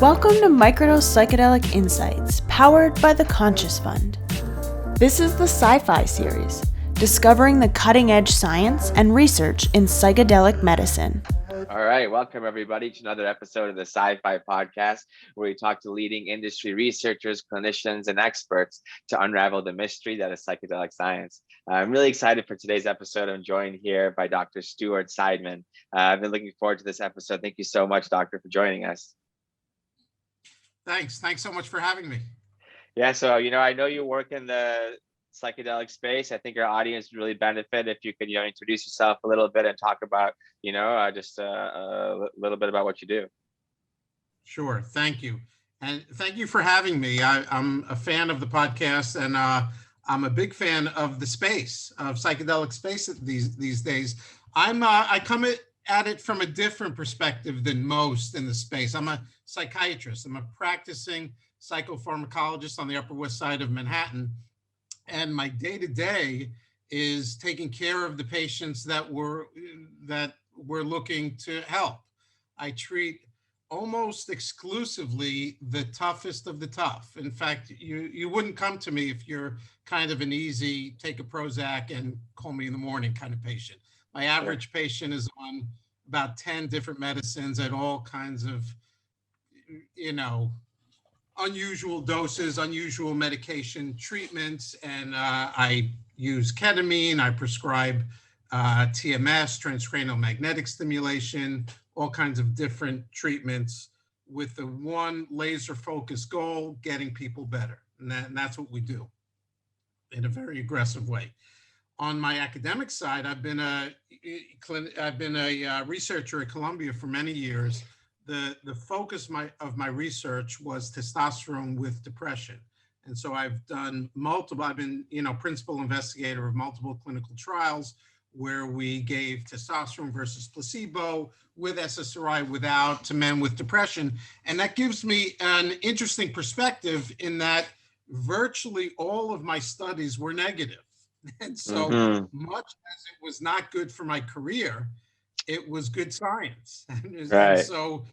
Welcome to Microdose Psychedelic Insights, powered by the Conscious Fund. This is the PsyFi series, discovering the cutting-edge science and research in psychedelic medicine. All right, welcome everybody to another episode of the PsyFi podcast, where we talk to leading industry researchers, clinicians, and experts to unravel the mystery that is psychedelic science. I'm really excited for today's episode. I'm joined here by Dr. Stuart Seidman. I've been looking forward to this episode. Thank you so much, Doctor, for joining us. Thanks so much for having me. Yeah, so, I know you work in the psychedelic space. I think our audience would really benefit if you could, introduce yourself a little bit and talk about, just a little bit about what you do. Sure, thank you. And thank you for having me. I'm a fan of the podcast, and I'm a big fan of the space, of psychedelic space these days. I come at it from a different perspective than most in the space. I'm a psychiatrist. I'm a practicing psychopharmacologist on the Upper West Side of Manhattan. And my day-to-day is taking care of the patients that we're looking to help. I treat almost exclusively the toughest of the tough. In fact, you wouldn't come to me if you're kind of an easy, take a Prozac and call me in the morning kind of patient. My average patient is on about 10 different medicines at all kinds of, unusual doses, unusual medication treatments. And I use ketamine, I prescribe TMS, transcranial magnetic stimulation, all kinds of different treatments with the one laser focused goal, getting people better. And that's what we do in a very aggressive way. On my academic side, I've been a researcher at Columbia for many years. The focus of my research was testosterone with depression. And so I've been, principal investigator of multiple clinical trials where we gave testosterone versus placebo with SSRI without to men with depression. And that gives me an interesting perspective in that virtually all of my studies were negative. And so much as it was not good for my career, it was good science. And so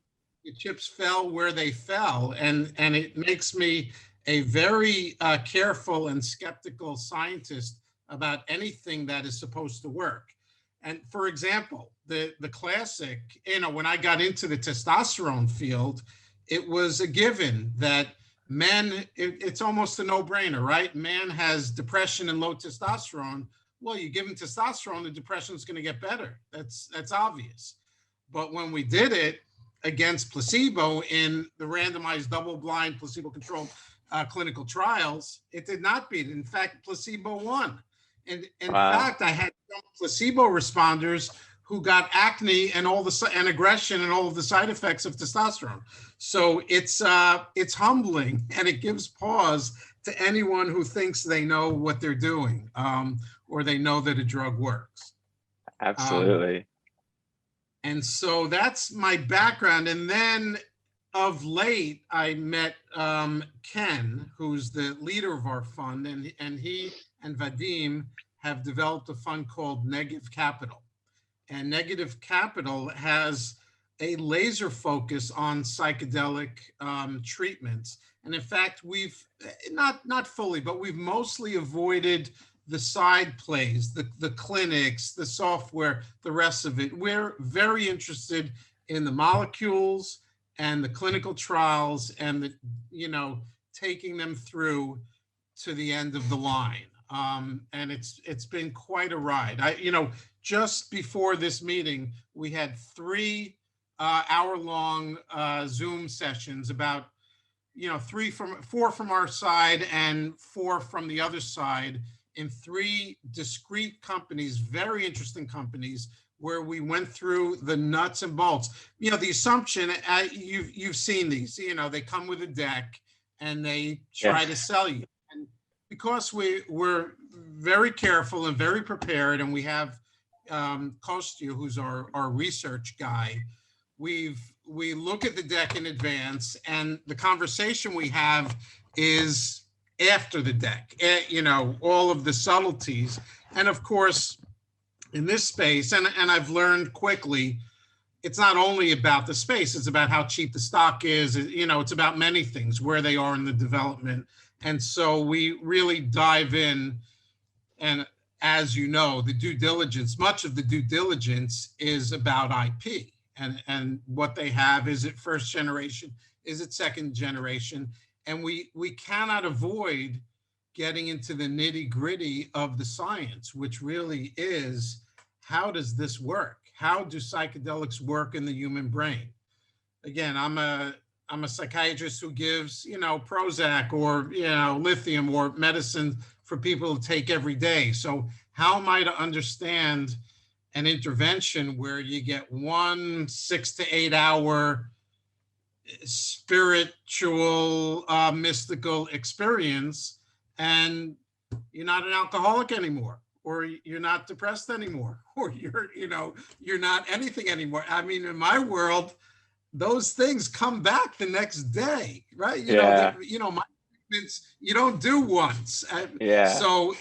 the chips fell where they fell. And it makes me a very careful and skeptical scientist about anything that is supposed to work. And for example, the classic, when I got into the testosterone field, it was a given that men, it's almost a no-brainer, right? Man has depression and low testosterone. Well, you give him testosterone, the depression is going to get better. That's obvious. But when we did it against placebo in the randomized double-blind placebo-controlled clinical trials, it did not beat. In fact, placebo won. And in fact, I had some placebo responders who got acne and and aggression and all of the side effects of testosterone. So it's humbling, and it gives pause to anyone who thinks they know what they're doing, or they know that a drug works. Absolutely. And so that's my background. And then of late, I met Ken, who's the leader of our fund, and he and Vadim have developed a fund called Negev Capital. And Negev Capital has a laser focus on psychedelic treatments. And in fact, we've not fully, but we've mostly avoided the side plays, the clinics, the software, the rest of it. We're very interested in the molecules and the clinical trials and taking them through to the end of the line. And it's been quite a ride. Just before this meeting, we had 3 hour-long Zoom sessions about, 4 from our side and 4 from the other side in 3 discrete companies, very interesting companies, where we went through the nuts and bolts. The assumption, you've seen these, they come with a deck and they try to sell you. And because we're very careful and very prepared, and we have Kostya, who's our research guy, we look at the deck in advance, and the conversation we have is after the deck, all of the subtleties. And of course, in this space, and I've learned quickly, it's not only about the space, it's about how cheap the stock is. It's about many things, where they are in the development. And so we really dive in. And as you know, much of the due diligence is about IP and what they have. Is it first generation? Is it second generation? And we cannot avoid getting into the nitty gritty of the science, which really is, how does this work? How do psychedelics work in the human brain? Again, I'm a psychiatrist who gives, Prozac or, lithium or medicine for people to take every day. So how am I to understand an intervention where you get 1 6 to 8 hour spiritual, mystical experience, and you're not an alcoholic anymore, or you're not depressed anymore, or you're not anything anymore? I mean, in my world, those things come back the next day, right? My treatments you don't do once. So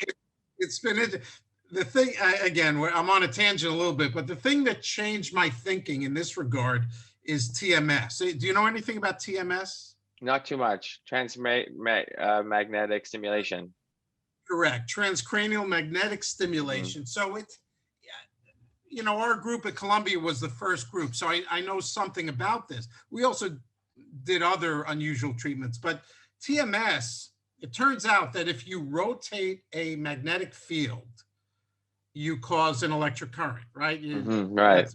it's been the thing. Again, I'm on a tangent a little bit, but the thing that changed my thinking in this regard is TMS. Do you know anything about TMS? Not too much. Magnetic stimulation. Correct. Transcranial magnetic stimulation. So it's, our group at Columbia was the first group. So I know something about this. We also did other unusual treatments, but TMS, it turns out that if you rotate a magnetic field, you cause an electric current, right? Right.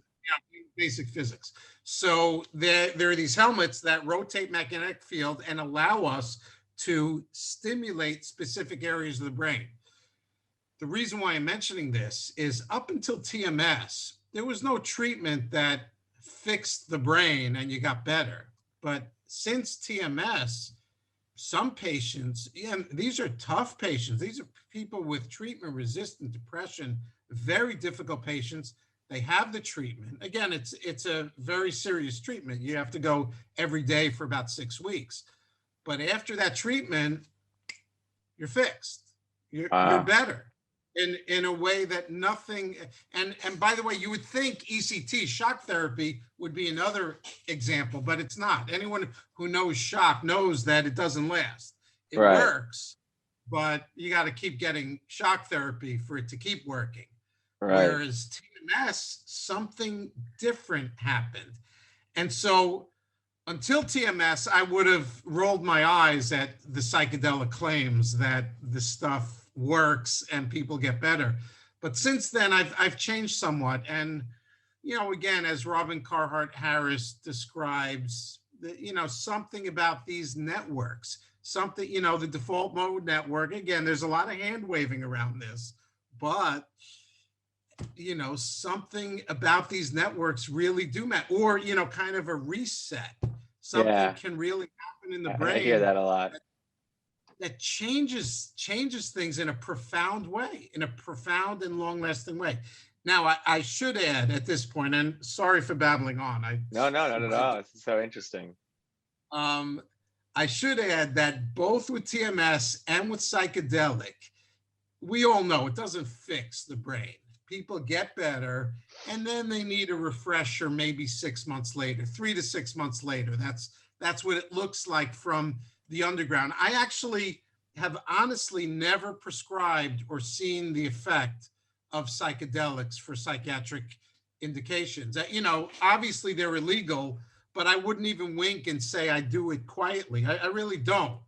Basic physics. So there are these helmets that rotate magnetic field and allow us to stimulate specific areas of the brain. The reason why I'm mentioning this is, up until TMS, there was no treatment that fixed the brain and you got better. But since TMS, some patients, and these are tough patients, these are people with treatment-resistant depression, very difficult patients. They have the treatment. Again, it's a very serious treatment. You have to go every day for about 6 weeks. But after that treatment, you're fixed. You're better in a way that nothing. And by the way, you would think ECT, shock therapy, would be another example, but it's not. Anyone who knows shock knows that it doesn't last. It works, but you got to keep getting shock therapy for it to keep working. Whereas TMS, something different happened. And so until TMS, I would have rolled my eyes at the psychedelic claims that the stuff works and people get better. But since then, I've changed somewhat. And, again, as Robin Carhart Harris describes, something about these networks, something, the default mode network. Again, there's a lot of hand waving around this, but something about these networks really do matter, or, kind of a reset. Something can really happen in the brain. I hear that a lot. That changes things in a profound way, in a profound and long-lasting way. Now, I should add at this point, and sorry for babbling on. No, not at all. It's so interesting. I should add that both with TMS and with psychedelic, we all know it doesn't fix the brain. People get better, and then they need a refresher maybe 6 months later, 3 to 6 months later. That's what it looks like from the underground. I actually have honestly never prescribed or seen the effect of psychedelics for psychiatric indications. Obviously they're illegal, but I wouldn't even wink and say I do it quietly. I really don't.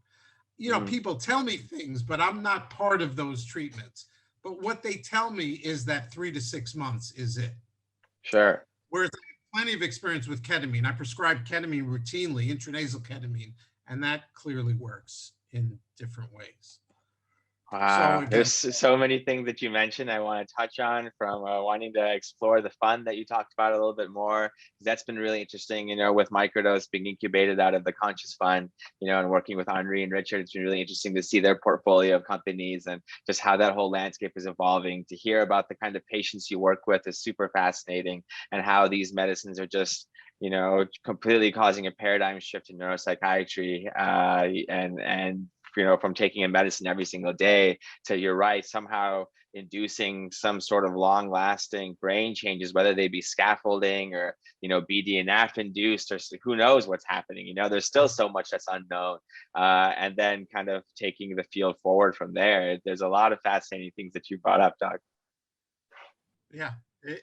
People tell me things, but I'm not part of those treatments. But what they tell me is that 3 to 6 months is it. Sure. Whereas I have plenty of experience with ketamine. I prescribe ketamine routinely, intranasal ketamine, and that clearly works in different ways. Wow, there's so many things that you mentioned I want to touch on, from wanting to explore the fund that you talked about a little bit more. That's been really interesting, with Microdose being incubated out of the Conscious Fund, and working with Henri and Richard. It's been really interesting to see their portfolio of companies and just how that whole landscape is evolving. To hear about the kind of patients you work with is super fascinating, and how these medicines are just completely causing a paradigm shift in neuropsychiatry, and from taking a medicine every single day to, you're right, somehow inducing some sort of long-lasting brain changes, whether they be scaffolding or BDNF induced, or who knows what's happening. There's still so much that's unknown, and then kind of taking the field forward from there. There's a lot of fascinating things that you brought up, Doc. Yeah,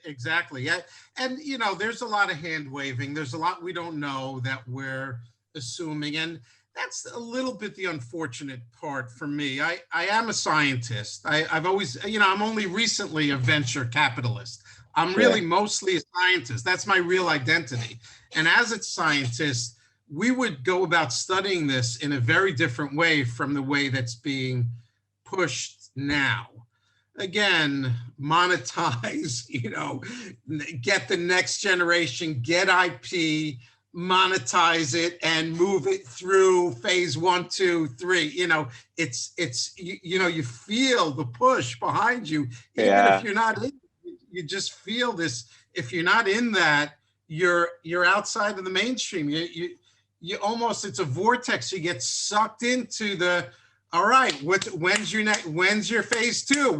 exactly. Yeah, and there's a lot of hand waving. There's a lot we don't know that we're assuming, and that's a little bit the unfortunate part for me. I am a scientist. I've always, I'm only recently a venture capitalist. I'm really mostly a scientist. That's my real identity. And as a scientist, we would go about studying this in a very different way from the way that's being pushed now. Again, monetize, get the next generation, get IP, monetize it, and move it through phase 1, 2, 3. You feel the push behind you, even if you're not in. You just feel this. If you're not in that, you're outside of the mainstream. You almost, it's a vortex. You get sucked into the. All right, when's your phase 2?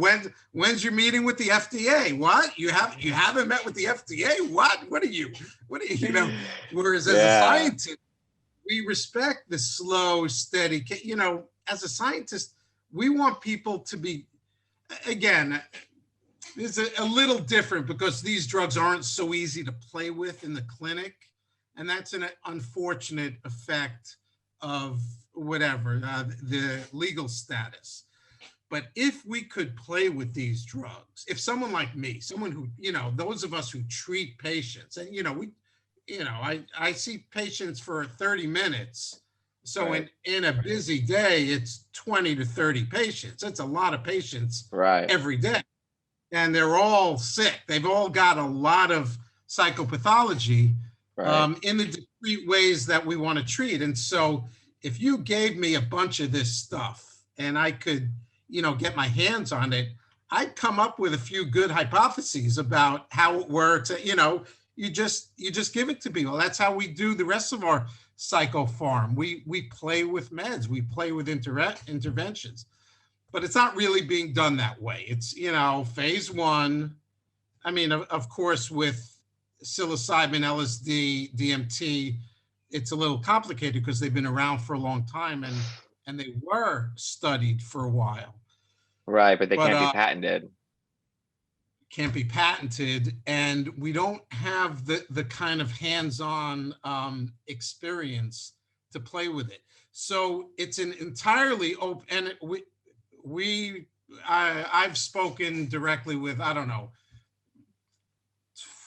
When's your meeting with the FDA? What? You haven't met with the FDA? What are you? Whereas as a scientist, we respect the slow, steady, as a scientist, we want people to be, again, it's a little different because these drugs aren't so easy to play with in the clinic. And that's an unfortunate effect of whatever, the legal status. But if we could play with these drugs, if someone like me, someone who, those of us who treat patients, and, I see patients for 30 minutes. So in a busy day, it's 20 to 30 patients. That's a lot of patients every day. And they're all sick. They've all got a lot of psychopathology in the discrete ways that we want to treat. And so if you gave me a bunch of this stuff and I could, get my hands on it, I'd come up with a few good hypotheses about how it works. You just give it to people. That's how we do the rest of our psychopharm. We play with meds, we play with interventions, but it's not really being done that way. It's, phase 1. I mean, of course, with psilocybin, LSD, DMT, it's a little complicated because they've been around for a long time and they were studied for a while. Right, but can't be patented. Can't be patented, and we don't have the kind of hands-on experience to play with it. So it's an entirely open, and I've spoken directly with, I don't know,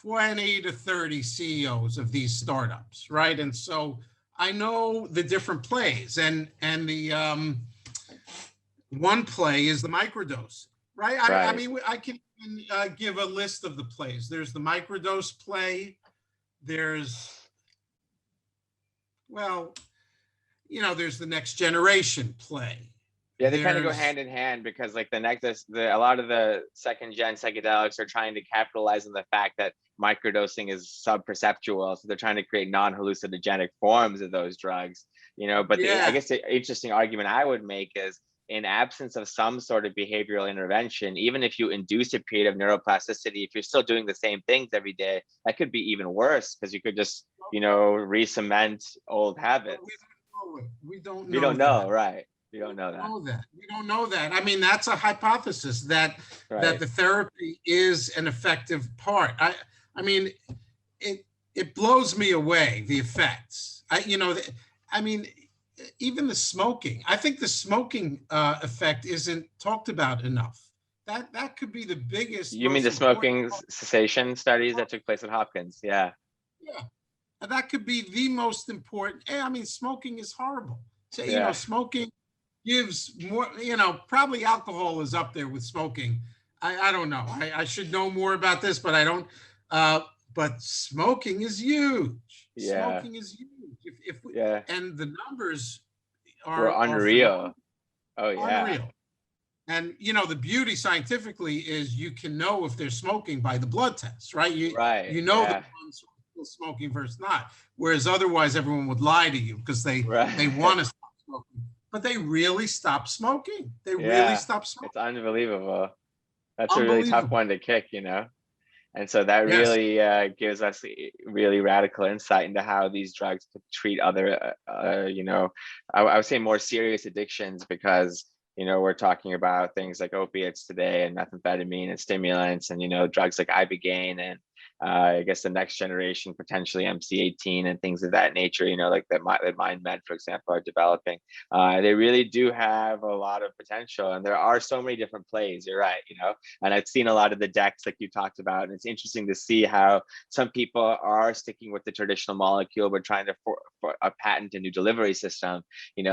20 to 30 CEOs of these startups, right? And so I know the different plays, and the one play is the microdose, right? I mean, I can give a list of the plays. There's the microdose play. There's, there's the next generation play. Yeah, they kind of go hand in hand because like a lot of the second gen psychedelics are trying to capitalize on the fact that microdosing is subperceptual. So they're trying to create non-hallucinogenic forms of those drugs, but I guess the interesting argument I would make is in absence of some sort of behavioral intervention, even if you induce a period of neuroplasticity, if you're still doing the same things every day, that could be even worse because you could just, re-cement old habits. We don't know, right? We don't know that. We don't know that. I mean, that's a hypothesis that the therapy is an effective part. I mean, it blows me away, the effects. Even the smoking. I think the smoking effect isn't talked about enough. That could be the biggest. You mean the smoking cessation studies that took place at Hopkins? Yeah. Yeah, and that could be the most important. I mean, smoking is horrible. So, smoking gives more. Probably alcohol is up there with smoking. I don't know. I should know more about this, but I don't. But smoking is huge. Yeah. Smoking is huge. And the numbers are unreal. Unreal. And the beauty scientifically is you can know if they're smoking by the blood test, right? The ones who are smoking versus not. Whereas otherwise everyone would lie to you because they want to stop smoking. but they really stop smoking. They really Yeah, stop smoking. it's unbelievable. That's a really tough Unbelievable. one to kick, you know? And so that Yes. really gives us really radical insight into how these drugs could treat other, I would say more serious addictions, because, we're talking about things like opiates today and methamphetamine and stimulants and, drugs like Ibogaine and I guess the next generation, potentially MC18 and things of that nature, like that MindMed, for example, are developing. They really do have a lot of potential, and there are so many different plays. You're right, and I've seen a lot of the decks like you talked about, and it's interesting to see how some people are sticking with the traditional molecule, but trying to for patent a new delivery system.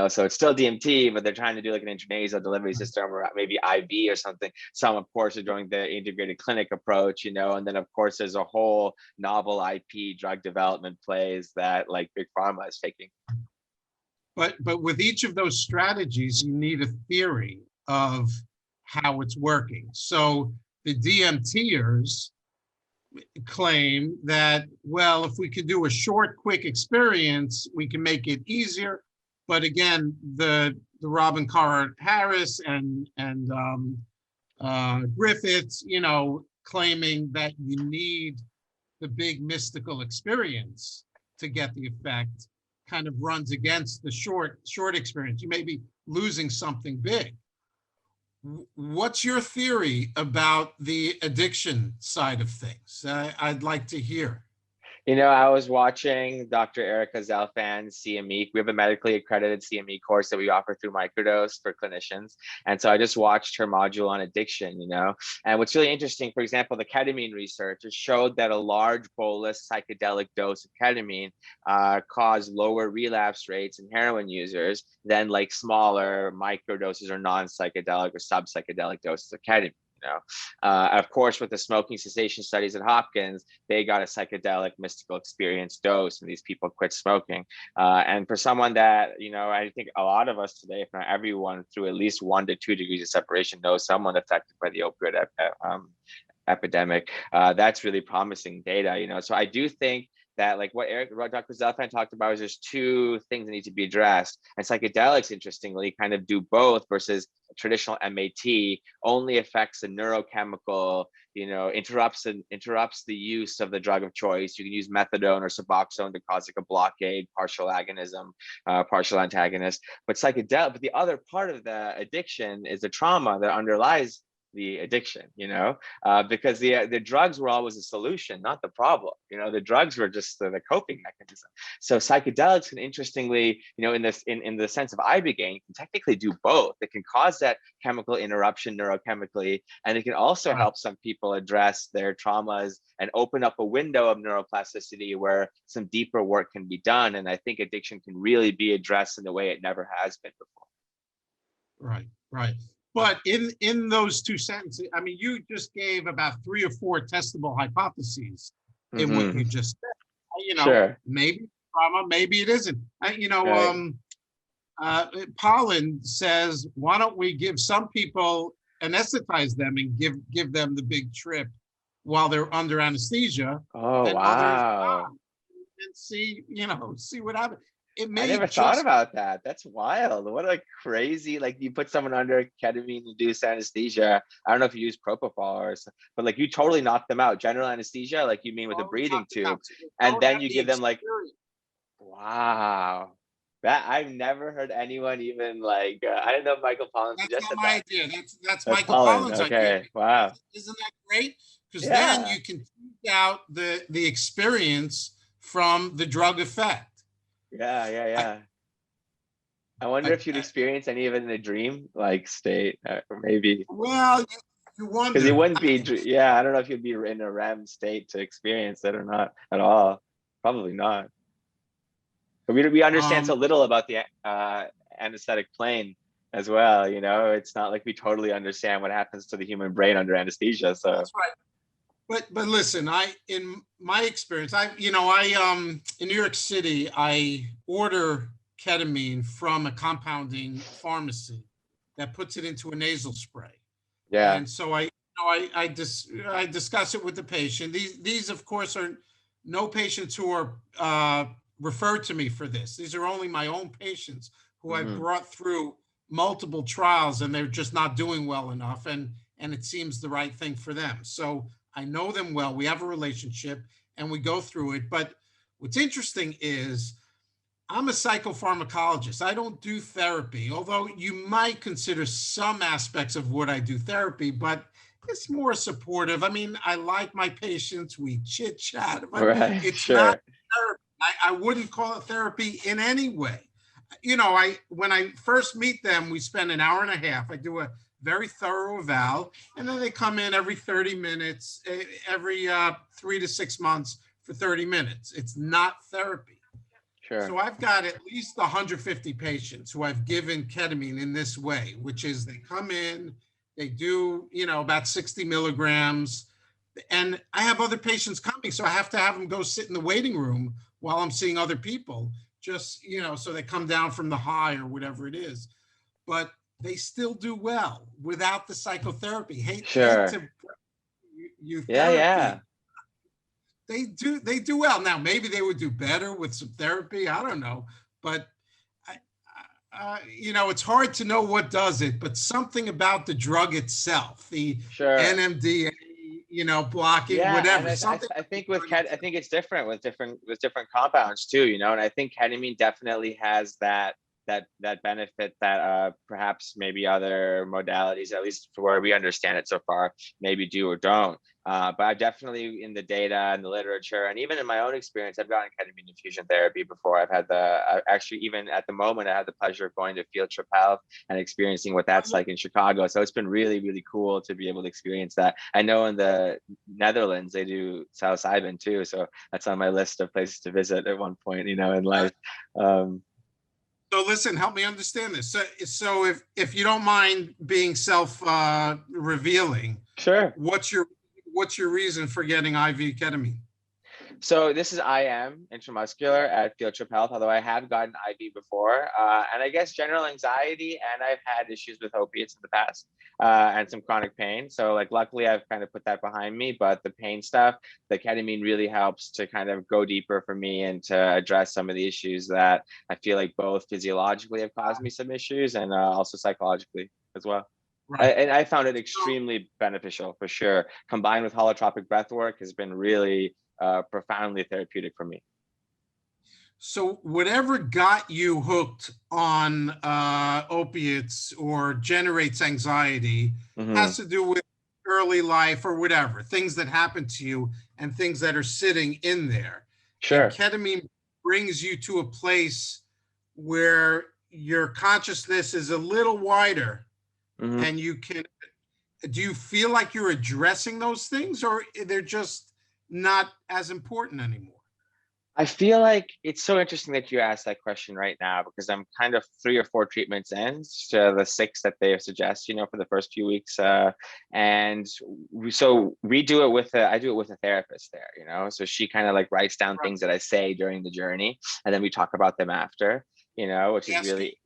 So it's still DMT, but they're trying to do like an intranasal delivery system or maybe IV or something. Some, of course, are doing the integrated clinic approach, and then of course there's a whole novel IP drug development plays that like big pharma is taking. But with each of those strategies, you need a theory of how it's working. So the DMTers claim that, well, if we could do a short, quick experience, we can make it easier. But again, the Robin Carhart Harris and Griffiths, claiming that you need the big mystical experience to get the effect, kind of runs against the short experience. You may be losing something big. What's your theory about the addiction side of things? I'd like to hear. I was watching Dr. Erica Zelfan's CME. We have a medically accredited CME course that we offer through Microdose for clinicians. And so I just watched her module on addiction, And what's really interesting, for example, the ketamine research has showed that a large bolus psychedelic dose of ketamine caused lower relapse rates in heroin users than like smaller microdoses or non-psychedelic or sub-psychedelic doses of ketamine. Of course, with the smoking cessation studies at Hopkins, they got a psychedelic mystical experience dose, and these people quit smoking. And for someone that, I think a lot of us today, if not everyone, through at least 1 to 2 degrees of separation, knows someone affected by the opioid epidemic. That's really promising data, So I do think that like what Dr. Zelfan talked about is there's two things that need to be addressed. And psychedelics, interestingly, kind of do both, versus traditional MAT only affects the neurochemical, interrupts the use of the drug of choice. You can use methadone or Suboxone to cause like a blockade, partial agonism, partial antagonist. But the other part of the addiction is the trauma that underlies the addiction, because the drugs were always a solution, not the problem. The drugs were just the coping mechanism. So psychedelics can, interestingly, in the sense of Ibogaine, can technically do both. It can cause that chemical interruption neurochemically, and it can also help some people address their traumas and open up a window of neuroplasticity where some deeper work can be done. And I think addiction can really be addressed in a way it never has been before. Right. But in those two sentences, I mean, you just gave about 3 or 4 testable hypotheses in what you just said. Sure. Maybe trauma, maybe it isn't. Pollen says, why don't we give some people, anesthetize them and give them the big trip while they're under anesthesia. Oh, and wow. Others, and see what happens. I never thought about that. That's wild. What a crazy, like you put someone under ketamine-induced anesthesia. I don't know if you use propofol or something, but like you totally knock them out. General anesthesia, like you mean with a breathing tube. And then you give them like, wow. That I've never heard anyone even like, I didn't know Michael Pollan suggested that. That's not my idea. That's Michael Pollan's idea. Okay, wow. Isn't that great? Because then you can tease out the experience from the drug effect. Yeah. I wonder if you'd experience any of it in a dream like state, or maybe. Well, you wonder. Because it wouldn't be, I don't know if you'd be in a REM state to experience it or not at all. Probably not. But we understand so little about the anesthetic plane as well. It's not like we totally understand what happens to the human brain under anesthesia. So that's right. But listen, in my experience, in New York City, I order ketamine from a compounding pharmacy that puts it into a nasal spray. Yeah. And so I discuss it with the patient. These of course are no patients who are referred to me for this. These are only my own patients who I've brought through multiple trials and they're just not doing well enough. And it seems the right thing for them. So I know them well. We have a relationship and we go through it. But what's interesting is I'm a psychopharmacologist. I don't do therapy, although you might consider some aspects of what I do therapy, but it's more supportive. I mean, I like my patients. We chit chat, but Right. it's not Sure. therapy. I wouldn't call it therapy in any way. When I first meet them, we spend an hour and a half. I do a very thorough eval, and then they come in every 30 minutes, every 3 to 6 months for 30 minutes. It's not therapy. Sure. So I've got at least 150 patients who I've given ketamine in this way, which is they come in, they do, about 60 milligrams, and I have other patients coming. So I have to have them go sit in the waiting room while I'm seeing other people, just, so they come down from the high or whatever it is. But they still do well without the psychotherapy. Hate to you therapy. Yeah. They do well. Now, maybe they would do better with some therapy. I don't know. But, it's hard to know what does it, but something about the drug itself, the NMDA, blocking, whatever. And I think I think it's different with different compounds too, and I think ketamine definitely has that benefit that perhaps maybe other modalities, at least for where we understand it so far, maybe do or don't. But I definitely, in the data and the literature, and even in my own experience, I've gotten ketamine infusion therapy before. I've had actually, even at the moment, I had the pleasure of going to Field Trip Health and experiencing what that's like in Chicago. So it's been really, really cool to be able to experience that. I know in the Netherlands, they do psilocybin too. So that's on my list of places to visit at one point, in life. So listen, help me understand this. So if you don't mind being self-revealing, sure. What's your reason for getting IV ketamine? So this is IM, intramuscular, at Field Trip Health, although I have gotten IV before. And I guess general anxiety, and I've had issues with opiates in the past, and some chronic pain. So luckily I've kind of put that behind me, but the pain stuff, the ketamine really helps to kind of go deeper for me and to address some of the issues that I feel like both physiologically have caused me some issues and also psychologically as well. Right. And I found it extremely beneficial for sure. Combined with holotropic breath work has been really profoundly therapeutic for me. So whatever got you hooked on opiates or generates anxiety has to do with early life or whatever, things that happen to you and things that are sitting in there. Sure. And ketamine brings you to a place where your consciousness is a little wider and do you feel like you're addressing those things, or they're just not as important anymore? I feel like it's so interesting that you asked that question right now, because I'm kind of 3 or 4 treatments in to the 6 that they suggest, for the first few weeks. And we do it with I do it with a therapist there, so she kind of writes down things that I say during the journey, and then we talk about them after, which is really.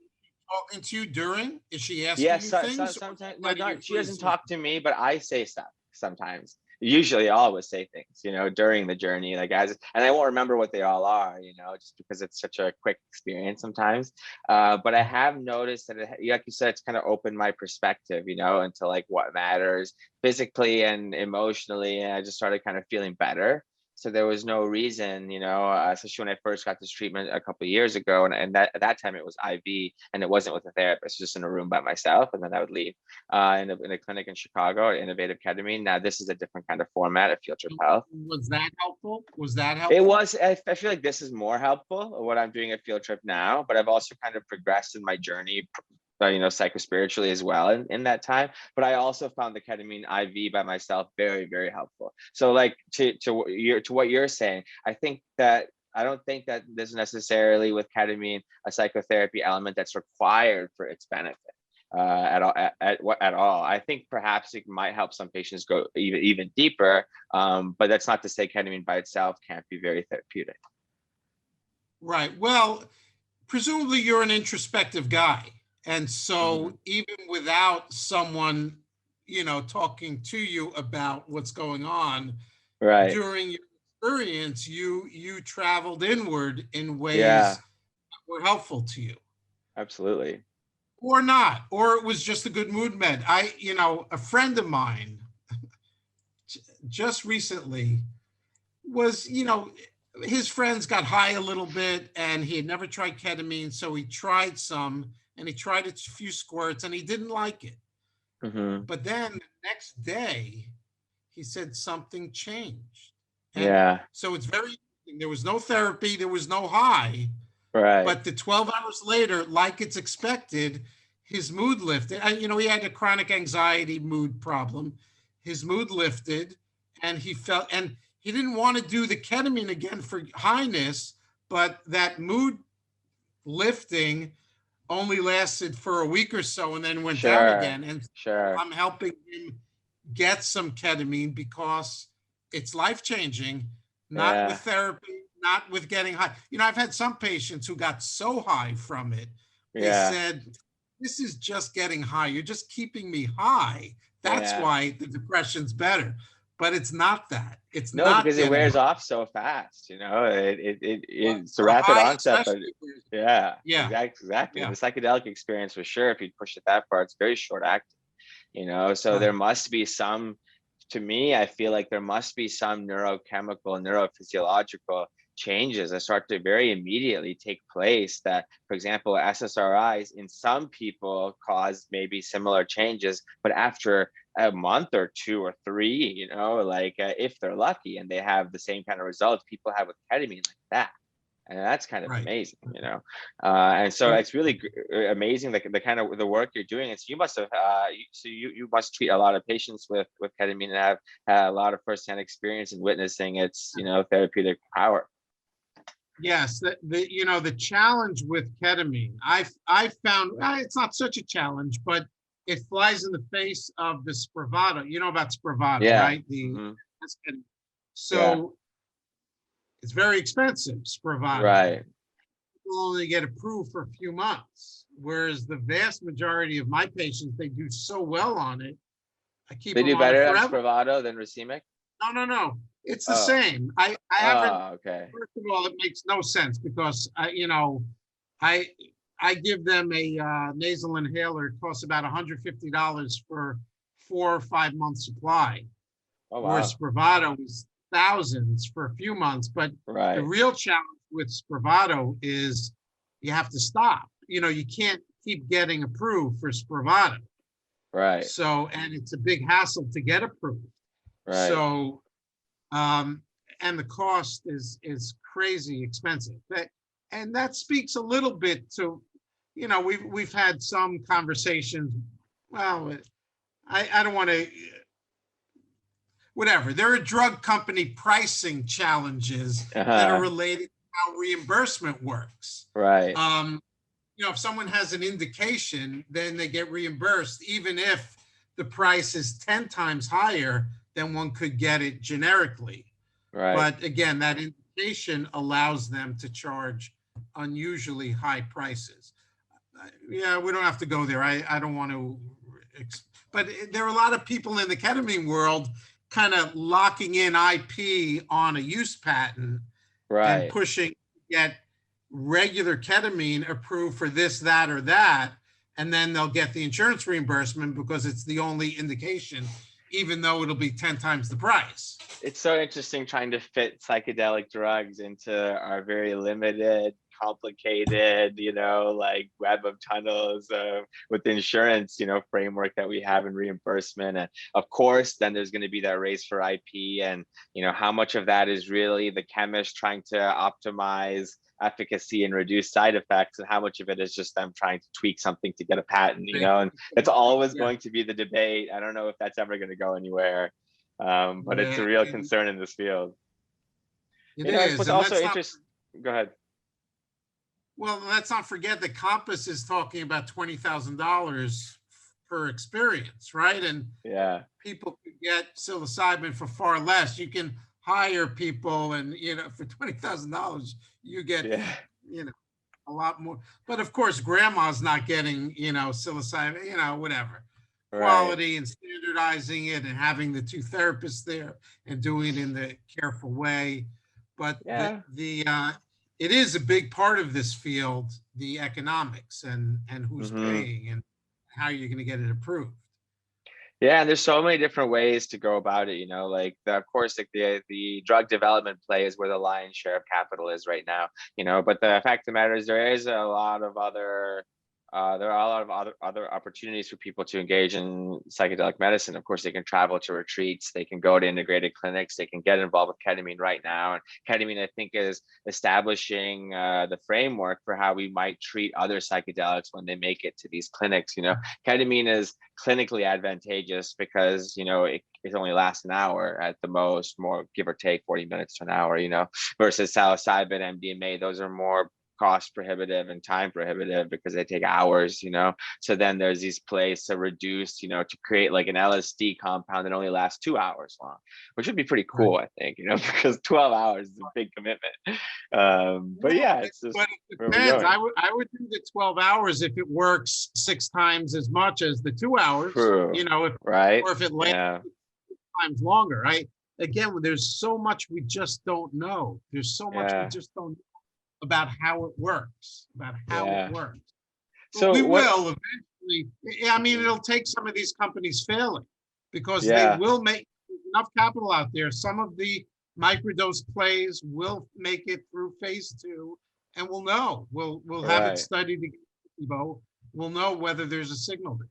Talking to you during? Is she asking you things? Sometimes. No, she doesn't talk to me, but I say stuff sometimes. Usually I always say things, during the journey, and I won't remember what they all are, just because it's such a quick experience sometimes. But I have noticed that, like you said, it's kind of opened my perspective, into what matters physically and emotionally. And I just started kind of feeling better. So there was no reason, especially when I first got this treatment a couple of years ago, and at that time it was IV, and it wasn't with a therapist, just in a room by myself, and then I would leave in a clinic in Chicago, Innovative Ketamine. Now this is a different kind of format at Field Trip Health. Was that helpful? It was. I feel like this is more helpful, what I'm doing at Field Trip now, but I've also kind of progressed in my journey, psychospiritually as well in that time. But I also found the ketamine IV by myself very, very helpful. So to what you're saying, I don't think that there's necessarily with ketamine a psychotherapy element that's required for its benefit at all. I think perhaps it might help some patients go even deeper, but that's not to say ketamine by itself can't be very therapeutic. Right. Well, presumably you're an introspective guy. And so even without someone, talking to you about what's going on, right, during your experience, you traveled inward in ways that were helpful to you. Absolutely. or not, or it was just a good mood med. A friend of mine just recently was, his friends got high a little bit and he had never tried ketamine. So he tried some and he tried a few squirts and he didn't like it. Mm-hmm. But then the next day, he said something changed. And Yeah. so it's very interesting. There was no therapy, there was no high, Right. but the 12 hours later, like it's expected, his mood lifted. He had a chronic anxiety mood problem. His mood lifted and he didn't want to do the ketamine again for highness, but that mood lifting only lasted for a week or so and then went down again. And I'm helping him get some ketamine because it's life-changing, not with therapy, not with getting high. I've had some patients who got so high from it. They said, this is just getting high. You're just keeping me high. That's why the depression's better. But it's not that. It's not because it wears off so fast. It's a rapid onset. But exactly. Yeah. The psychedelic experience, for sure, if you push it that far, it's very short acting. So there must be some. To me, I feel like there must be some neurochemical, neurophysiological changes that start to very immediately take place that, for example, SSRIs in some people cause maybe similar changes, but after a month or 2 or 3, if they're lucky and they have the same kind of results people have with ketamine like that. And that's kind of amazing, and so it's really amazing the kind of the work you're doing. And so you must have, you must treat a lot of patients with ketamine and have had a lot of firsthand experience in witnessing its, therapeutic power. Yes, the challenge with ketamine, I found it's not such a challenge, but it flies in the face of the Spravato. You know about Spravato, right? It's very expensive, Spravato. Right. People only get approved for a few months, whereas the vast majority of my patients, they do so well on it. I keep they them do on better it on forever. Spravato than racemic? No. It's the same. I haven't. Okay. First of all, it makes no sense because I give them a nasal inhaler. It costs about $150 for 4 or 5 month supply. Oh, wow. Whereas Spravato is thousands for a few months. But the real challenge with Spravato is you have to stop. You can't keep getting approved for Spravato. Right. So, and it's a big hassle to get approved. Right. So, and the cost is crazy expensive. And that speaks a little bit to, we've had some conversations. Well, I don't want to. Whatever. There are drug company pricing challenges that are related to how reimbursement works. Right. If someone has an indication, then they get reimbursed, even if the price is 10 times higher than one could get it generically. Right. But again, that indication allows them to charge unusually high prices. We don't have to go there. I don't want to. But there are a lot of people in the ketamine world kind of locking in IP on a use patent and pushing to get regular ketamine approved for this, that, or that, and then they'll get the insurance reimbursement because it's the only indication, even though it'll be 10 times the price. It's so interesting trying to fit psychedelic drugs into our very limited, complicated, web of tunnels with the insurance, framework that we have in reimbursement. And of course, then there's going to be that race for IP and, how much of that is really the chemist trying to optimize efficacy and reduce side effects, and how much of it is just them trying to tweak something to get a patent, and it's always going to be the debate. I don't know if that's ever going to go anywhere, but it's a real concern in this field. It is. What's also interesting. Go ahead. Well, let's not forget that Compass is talking about $20,000 per experience, right? And people could get psilocybin for far less. You can hire people, and for $20,000, you get a lot more. But of course, grandma's not getting psilocybin, whatever. Quality and standardizing it and having the 2 therapists there and doing it in the careful way. But it is a big part of this field, the economics and who's Hmm. paying and how you're going to get it approved. Yeah, and there's so many different ways to go about it, like of course, like the drug development play is where the lion's share of capital is right now, but the fact of the matter is there is a lot of other there are a lot of other opportunities for people to engage in psychedelic medicine. Of course, they can travel to retreats, they can go to integrated clinics, they can get involved with ketamine right now. And ketamine, I think, is establishing the framework for how we might treat other psychedelics when they make it to these clinics. Ketamine is clinically advantageous because it only lasts an hour at the most, more give or take 40 minutes to an hour, versus psilocybin, MDMA, those are more cost prohibitive and time prohibitive because they take hours. So then there's these plays to reduce, to create like an LSD compound that only lasts 2 hours long, which would be pretty Right. cool, I think, because 12 hours is a big commitment. But yeah, it's just But it where we're depends. going. I would do the 12 hours if it works 6 times as much as the 2 hours, True. Right. or if it lasts Yeah. times longer. Again, there's so much we just don't know. There's so much we Yeah. just don't know about how it works, Yeah. But So we what? will eventually. I mean, it'll take some of these companies failing because they Yeah. will make enough capital out there. Some of the microdose plays will make it through phase 2, and we'll know. We'll have it Right. studied against placebo. We'll know whether there's a signal there.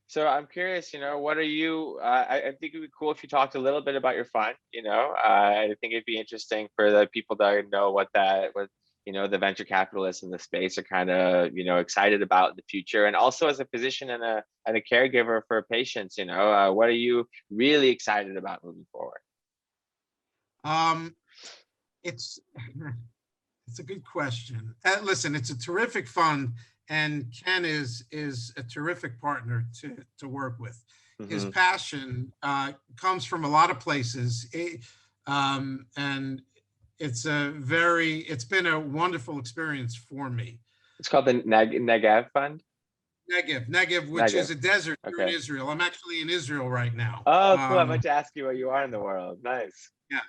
So I'm curious, what are you, I think it'd be cool if you talked a little bit about your fund, I think it'd be interesting for the people that know what the venture capitalists in the space are kind of, excited about in the future. And also as a physician and a caregiver for patients, what are you really excited about moving forward? It's it's a good question. Listen, it's a terrific fund, and Ken is a terrific partner to work with. His Hmm. passion comes from a lot of places, and it's been a wonderful experience for me. It's called the Negev Fund. Negev, which is Negev. a desert here in Okay. Israel. I'm actually in Israel right now. Oh, cool. I meant to ask you where you are in the world. Nice. Yes,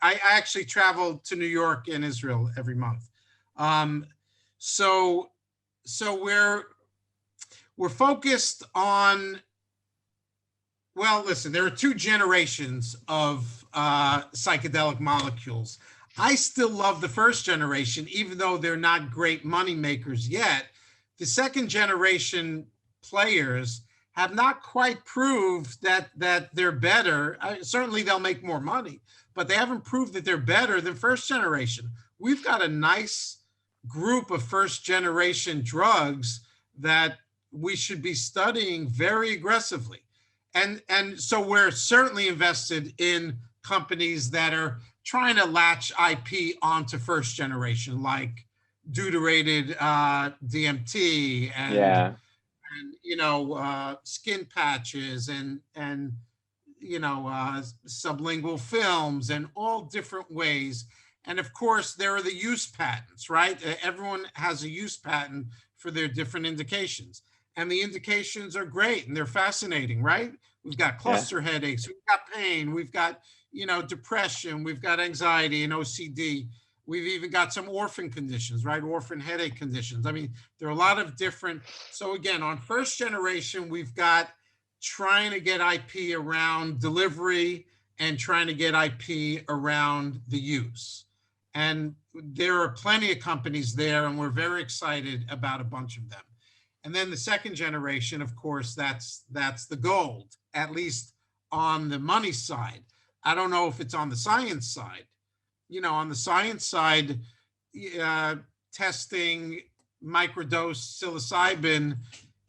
I actually travel to New York and Israel every month. Um, so so we're focused on, well, listen, there are 2 generations of psychedelic molecules. I still love the first generation, even though they're not great money makers yet. The second generation players have not quite proved that they're better. Certainly they'll make more money, but they haven't proved that they're better than first generation. We've got a nice group of first generation drugs that we should be studying very aggressively. And so we're certainly invested in companies that are trying to latch IP onto first generation, like deuterated DMT Yeah. and skin patches and sublingual films and all different ways. And of course, there are the use patents, right? Everyone has a use patent for their different indications. And the indications are great and they're fascinating, right? We've got Yeah. cluster headaches, we've got pain, we've got, depression, we've got anxiety and OCD. We've even got some orphan conditions, right? Orphan headache conditions. I mean, there are a lot of different. So again, on first generation, we've got trying to get IP around delivery and trying to get IP around the use. And there are plenty of companies there, and we're very excited about a bunch of them. And then the second generation, of course, that's the gold, at least on the money side. I don't know if it's on the science side. On the science side, testing microdose psilocybin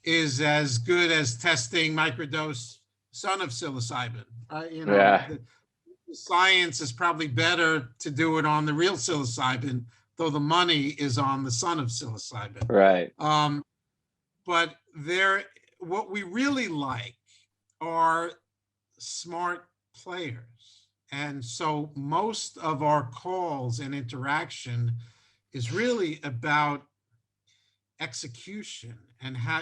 is as good as testing microdose son of psilocybin. Yeah. The science is probably better to do it on the real psilocybin, though the money is on the son of psilocybin. Right. But what we really like are smart players. And so most of our calls and interaction is really about execution and how,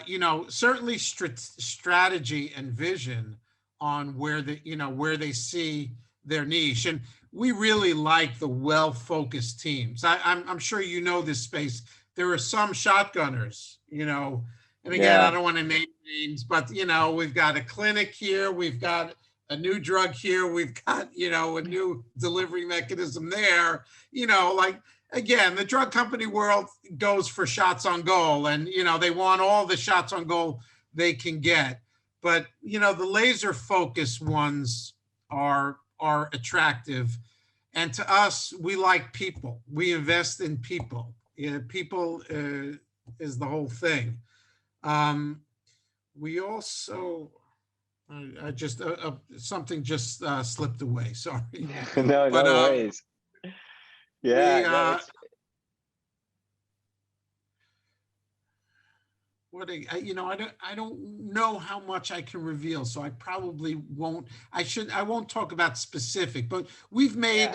certainly strategy and vision on where they see their niche. And we really like the well-focused teams. I'm sure you know this space. There are some shotgunners, and again, I don't want to name names, but we've got a clinic here, we've got a new drug here, we've got a new delivery mechanism there. Like, again, the drug company world goes for shots on goal, and they want all the shots on goal they can get. But the laser focused ones are attractive. And to us, we like people. We invest in people. People is the whole thing. We also, I just something just slipped away. Sorry. No worries. Yeah. I don't know how much I can reveal, so I probably won't. I won't talk about specific, but we've made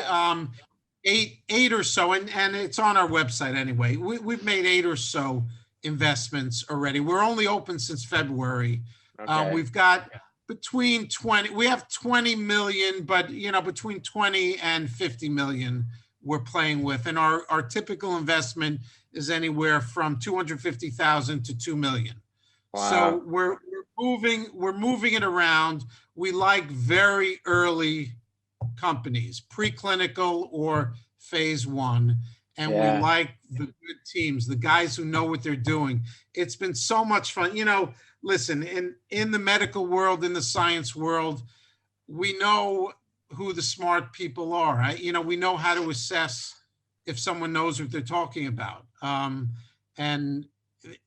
eight or so, and it's on our website anyway. We've made 8 or so investments already. We're only open since February. Okay. We've got between 20. We have 20 million, but between 20 and 50 million we're playing with, and our typical investment is anywhere from 250,000 to 2 million. Wow. So we're moving it around. We like very early companies, preclinical or phase 1, and we like the good teams, the guys who know what they're doing. It's been so much fun. Listen, in the medical world, in the science world, we know who the smart people are. We know how to assess if someone knows what they're talking about. And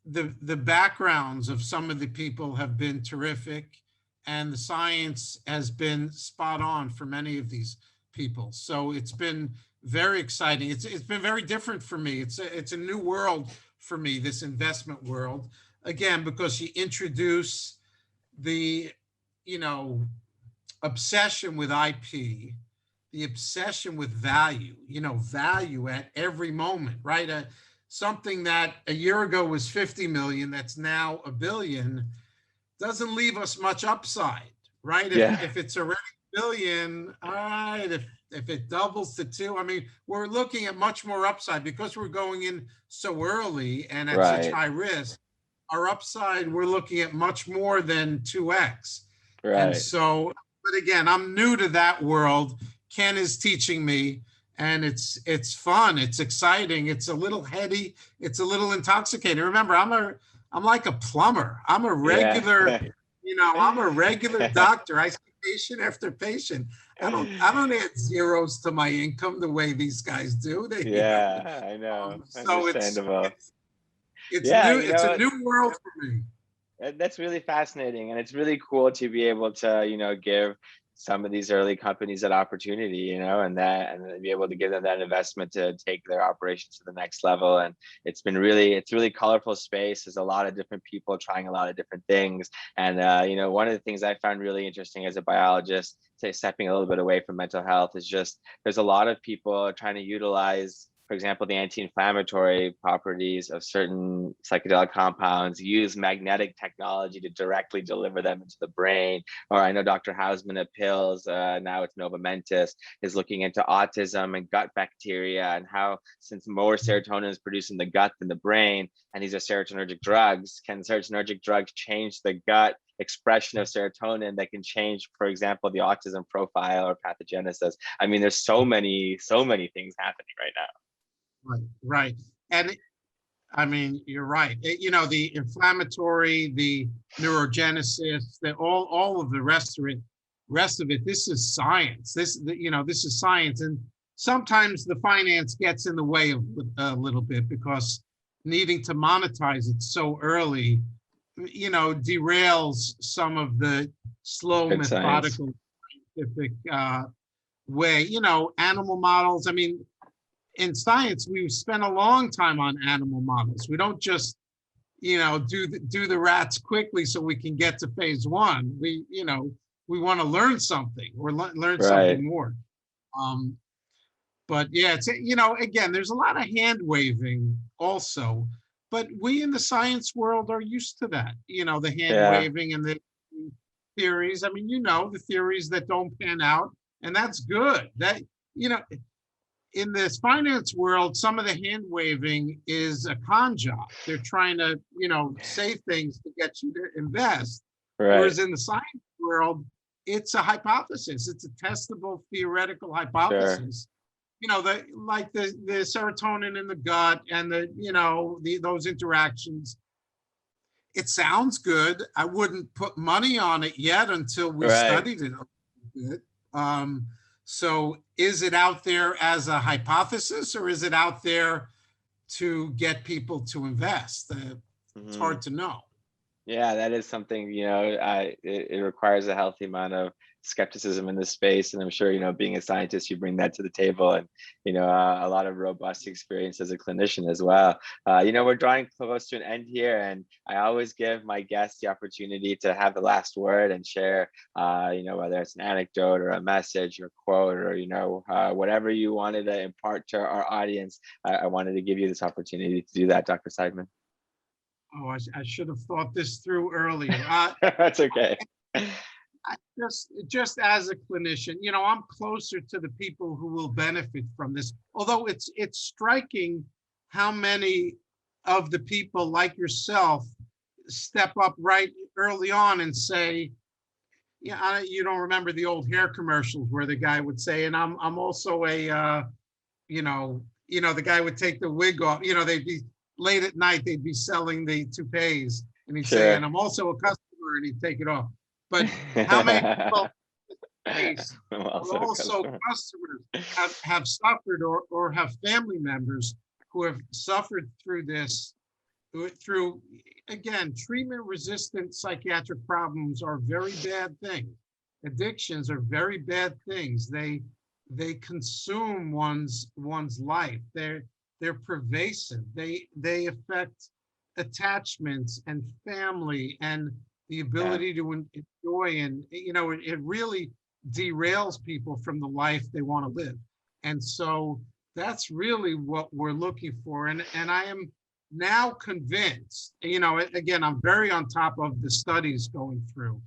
the backgrounds of some of the people have been terrific, and the science has been spot on for many of these people. So it's been very exciting. It's been very different for me. It's a new world for me, this investment world. Again, because you introduce the, obsession with IP, the obsession with value, value at every moment, right? Something that a year ago was 50 million, that's now $1 billion, doesn't leave us much upside, right? If it's already $1 billion, all right, if it doubles to 2, we're looking at much more upside because we're going in so early and at such high risk. Our upside, we're looking at much more than 2x. Right. And so, but again, I'm new to that world. Ken is teaching me, and it's fun. It's exciting. It's a little heady. It's a little intoxicating. Remember, I'm like a plumber. I'm a regular, I'm a regular doctor. I see patient after patient. I don't add zeros to my income the way these guys do. I know. So understandable. It's new. It's a new world for me. That's really fascinating, and it's really cool to be able to give some of these early companies that opportunity, and be able to give them that investment to take their operations to the next level. And it's really colorful space. There's a lot of different people trying a lot of different things. And one of the things I found really interesting as a biologist, stepping a little bit away from mental health, is just there's a lot of people trying to utilize, for example, the anti-inflammatory properties of certain psychedelic compounds, use magnetic technology to directly deliver them into the brain. Or I know Dr. Hausman at Pills, now it's Nova Mentis, is looking into autism and gut bacteria, and how, since more serotonin is produced in the gut than the brain, and these are serotonergic drugs, can serotonergic drugs change the gut expression of serotonin that can change, for example, the autism profile or pathogenesis? There's so many things happening right now. Right. And you're right. The inflammatory, the neurogenesis, all of the rest of it, this is science. This is science. And sometimes the finance gets in the way of a little bit, because needing to monetize it so early, derails some of the slow, methodical, scientific way. Animal models. In science, we spend a long time on animal models. We don't just, do the rats quickly so we can get to phase 1. We want to learn something or learn something more. But yeah, it's, again, there's a lot of hand waving also, but we in the science world are used to that, the hand waving and the theories. The theories that don't pan out, And that's good. That, in this finance world, some of the hand waving is a con job. They're trying to, say things to get you to invest. Right. Whereas in the science world, it's a hypothesis. It's a testable theoretical hypothesis. Sure. The serotonin in the gut and those interactions. It sounds good. I wouldn't put money on it yet until we studied it a bit. So is it out there as a hypothesis, or is it out there to get people to invest? It's hard to know. Yeah, that is something, it requires a healthy amount of skepticism in this space. And I'm sure, being a scientist, you bring that to the table, and, a lot of robust experience as a clinician as well. We're drawing close to an end here, and I always give my guests the opportunity to have the last word and share, whether it's an anecdote or a message or quote or, whatever you wanted to impart to our audience. I wanted to give you this opportunity to do that, Dr. Seidman. Oh, I should have thought this through earlier. That's okay. I just as a clinician, I'm closer to the people who will benefit from this. Although it's striking how many of the people like yourself step up right early on and say, you don't remember the old hair commercials where the guy would say, and I'm also a, the guy would take the wig off. They'd be late at night, they'd be selling the toupees, and he'd say, and I'm also a customer, and he'd take it off. But how many people also customers have suffered or have family members who have suffered through this, again, treatment-resistant psychiatric problems are very bad things. Addictions are very bad things. They consume one's life. They're pervasive. They affect attachments and family and the ability to enjoy, and it really derails people from the life they want to live. And so that's really what we're looking for. And I am now convinced, again, I'm very on top of the studies going through.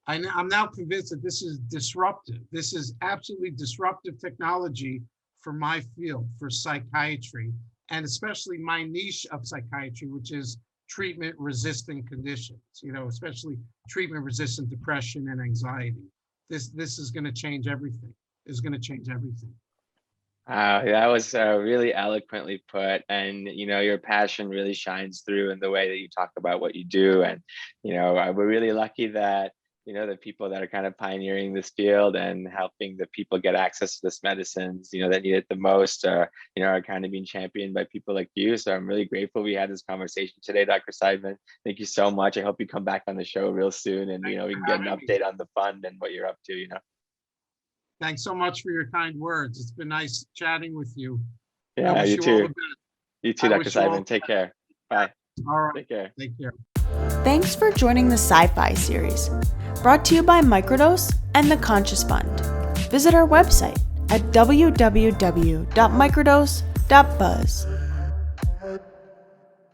I'm now convinced that this is disruptive. This is absolutely disruptive technology for my field, for psychiatry, and especially my niche of psychiatry, which is treatment-resistant conditions, especially treatment-resistant depression and anxiety. This is going to change everything. It's going to change everything. That was really eloquently put, and your passion really shines through in the way that you talk about what you do. And we're really lucky that the people that are kind of pioneering this field and helping the people get access to this medicines, that need it the most, are kind of being championed by people like you. So I'm really grateful we had this conversation today, Dr. Seidman. Thank you so much. I hope you come back on the show real soon, and we can get an update on the fund and what you're up to. Thanks so much for your kind words. It's been nice chatting with you. Yeah, you too. You too, Dr. Seidman. Take care. Bye. All right. Take care. Take care. Thanks for joining the PsyFi series, brought to you by Microdose and the Conscious Fund. Visit our website at www.microdose.buzz.